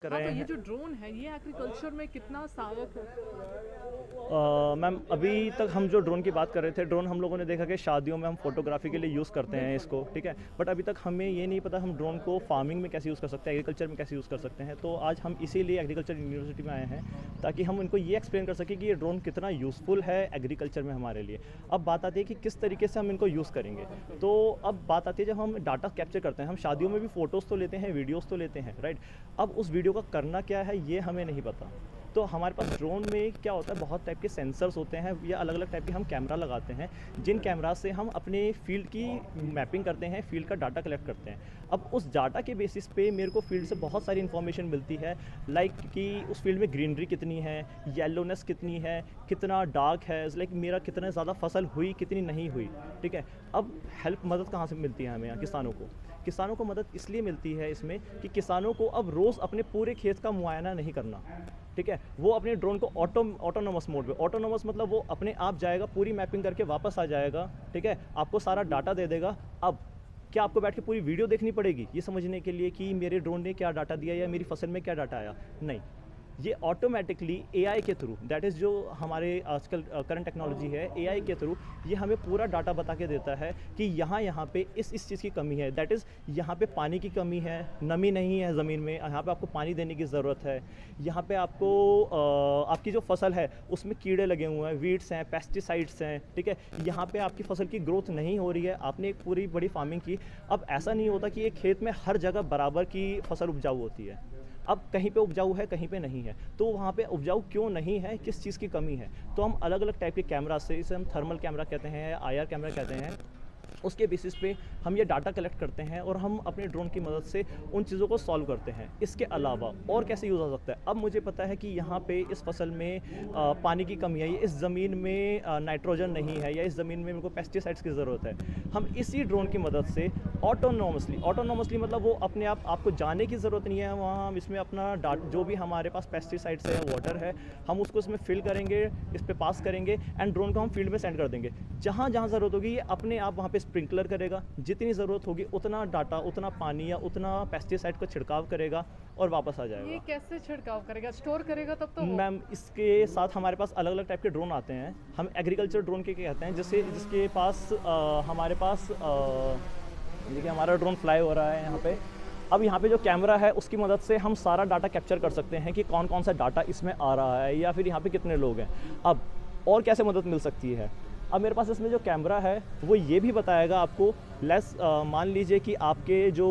कर हाँ, रहे तो ये हैं। जो ड्रोन है ये एग्रीकल्चर में कितना सहायक है? मैम अभी तक हम जो ड्रोन की बात कर रहे थे, ड्रोन हम लोगों ने देखा कि शादियों में हम फोटोग्राफी के लिए यूज़ करते हैं इसको, ठीक है। बट अभी तक हमें ये नहीं पता हम ड्रोन को फार्मिंग में कैसे यूज़ कर सकते हैं, एग्रीकल्चर में कैसे यूज़ कर सकते हैं। तो आज हम इसीलिए एग्रीकल्चर यूनिवर्सिटी में आए हैं ताकि हम उनको ये एक्सप्लेन कर सकें कि ये ड्रोन कितना यूज़फुल है एग्रीकल्चर में हमारे लिए। अब बात आती है कि किस तरीके से हम इनको यूज़ करेंगे। तो अब बात आती है जब हम डाटा कैप्चर करते हैं, हम शादियों में भी फ़ोटोज़ तो लेते हैं, वीडियोज़ तो लेते हैं, राइट। अब उस वीडियो का करना क्या है ये हमें नहीं पता। तो हमारे पास ड्रोन में क्या होता है, बहुत टाइप के सेंसर्स होते हैं या अलग अलग टाइप के हम कैमरा लगाते हैं, जिन कैमरा से हम अपने फील्ड की मैपिंग करते हैं, फील्ड का डाटा कलेक्ट करते हैं। अब उस डाटा के बेसिस पे मेरे को फील्ड से बहुत सारी इन्फॉर्मेशन मिलती है, लाइक कि उस फील्ड में ग्रीनरी कितनी है, येलोनेस कितनी है, कितना डार्क है, लाइक मेरा कितना ज़्यादा फसल हुई, कितनी नहीं हुई, ठीक है। अब हेल्प मदद कहाँ से मिलती है हमें यहाँ किसानों को? किसानों को मदद इसलिए मिलती है इसमें कि किसानों को अब रोज़ अपने पूरे खेत का मुआयना नहीं करना, ठीक है। वो अपने ड्रोन को ऑटोनोमस मोड पे, ऑटोनोमस मतलब वो अपने आप जाएगा, पूरी मैपिंग करके वापस आ जाएगा, ठीक है। आपको सारा डाटा दे देगा। अब क्या आपको बैठ के पूरी वीडियो देखनी पड़ेगी ये समझने के लिए कि मेरे ड्रोन ने क्या डाटा दिया या मेरी फसल में क्या डाटा आया? नहीं, ये ऑटोमेटिकली एआई के थ्रू, दैट इज़ जो हमारे आजकल करंट टेक्नोलॉजी है, एआई के थ्रू ये हमें पूरा डाटा बता के देता है कि यहाँ पे इस चीज़ की कमी है, दैट इज़ यहाँ पे पानी की कमी है, नमी नहीं है ज़मीन में, यहाँ पे आपको पानी देने की ज़रूरत है, यहाँ पे आपको आपकी जो फसल है उसमें कीड़े लगे हुए हैं, वीड्स हैं, पेस्टिसाइड्स हैं, ठीक है। यहाँ पे आपकी फसल की ग्रोथ नहीं हो रही है, आपने एक पूरी बड़ी फार्मिंग की। अब ऐसा नहीं होता कि एक खेत में हर जगह बराबर की फसल उपजाऊ होती है। अब कहीं पे उपजाऊ है, कहीं पे नहीं है, तो वहाँ पे उपजाऊ क्यों नहीं है, किस चीज़ की कमी है? तो हम अलग अलग टाइप के कैमरा से, इसे हम थर्मल कैमरा कहते हैं या आईआर कैमरा कहते हैं, उसके बेसिस पे हम ये डाटा कलेक्ट करते हैं और हम अपने ड्रोन की मदद से उन चीज़ों को सॉल्व करते हैं। इसके अलावा और कैसे यूज़ हो सकता है? अब मुझे पता है कि यहाँ पे इस फसल में पानी की कमी है, इस ज़मीन में नाइट्रोजन नहीं है, या इस ज़मीन में मेरे को पेस्टिसाइड्स की ज़रूरत है। हम इसी ड्रोन की मदद से ऑटोनोमसली मतलब वो अपने आप, आपको जाने की ज़रूरत नहीं है वहाँ, हम इसमें अपना जो भी हमारे पास पेस्टिसाइड्स है, वाटर है, हम उसको इसमें फिल करेंगे, इस पे पास करेंगे एंड ड्रोन को हम फील्ड में सेंड कर देंगे। जहाँ जहाँ ज़रूरत होगी ये अपने आप वहाँ पे स्प्रिंकलर करेगा, जितनी ज़रूरत होगी उतना डाटा, उतना पानी या उतना पेस्टिसाइड का छिड़काव करेगा और वापस आ ये जाएगा। कैसे छिड़काव करेगा? स्टोर करेगा तब तो मैम इसके साथ हमारे पास अलग अलग टाइप के ड्रोन आते हैं, हम एग्रीकल्चर ड्रोन के कहते हैं, जिसके पास हमारे पास देखिए हमारा ड्रोन फ्लाई हो रहा है यहाँ पे। अब यहाँ पे जो कैमरा है उसकी मदद से हम सारा डाटा कैप्चर कर सकते हैं कि कौन कौन सा डाटा इसमें आ रहा है या फिर यहाँ पे कितने लोग हैं। अब और कैसे मदद मिल सकती है? अब मेरे पास इसमें जो कैमरा है वो ये भी बताएगा आपको, मान लीजिए कि आपके जो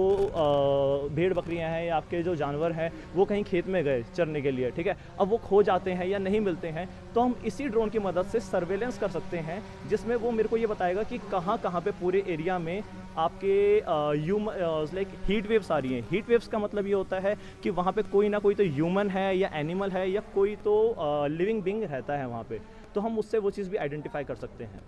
भेड़ बकरियां हैं या आपके जो जानवर हैं वो कहीं खेत में गए चरने के लिए, ठीक है। अब वो खो जाते हैं या नहीं मिलते हैं, तो हम इसी ड्रोन की मदद से सर्वेलेंस कर सकते हैं, जिसमें वो मेरे को ये बताएगा कि कहाँ कहाँ पे पूरे एरिया में आपके लाइक हीट वेव्स आ रही हैं। हीट वेव्स का मतलब ये होता है कि वहाँ पे कोई ना कोई तो ह्यूमन है या एनिमल है या कोई तो लिविंग बींग रहता है वहाँ पे, तो हम उससे वो चीज़ भी आइडेंटिफाई कर सकते हैं।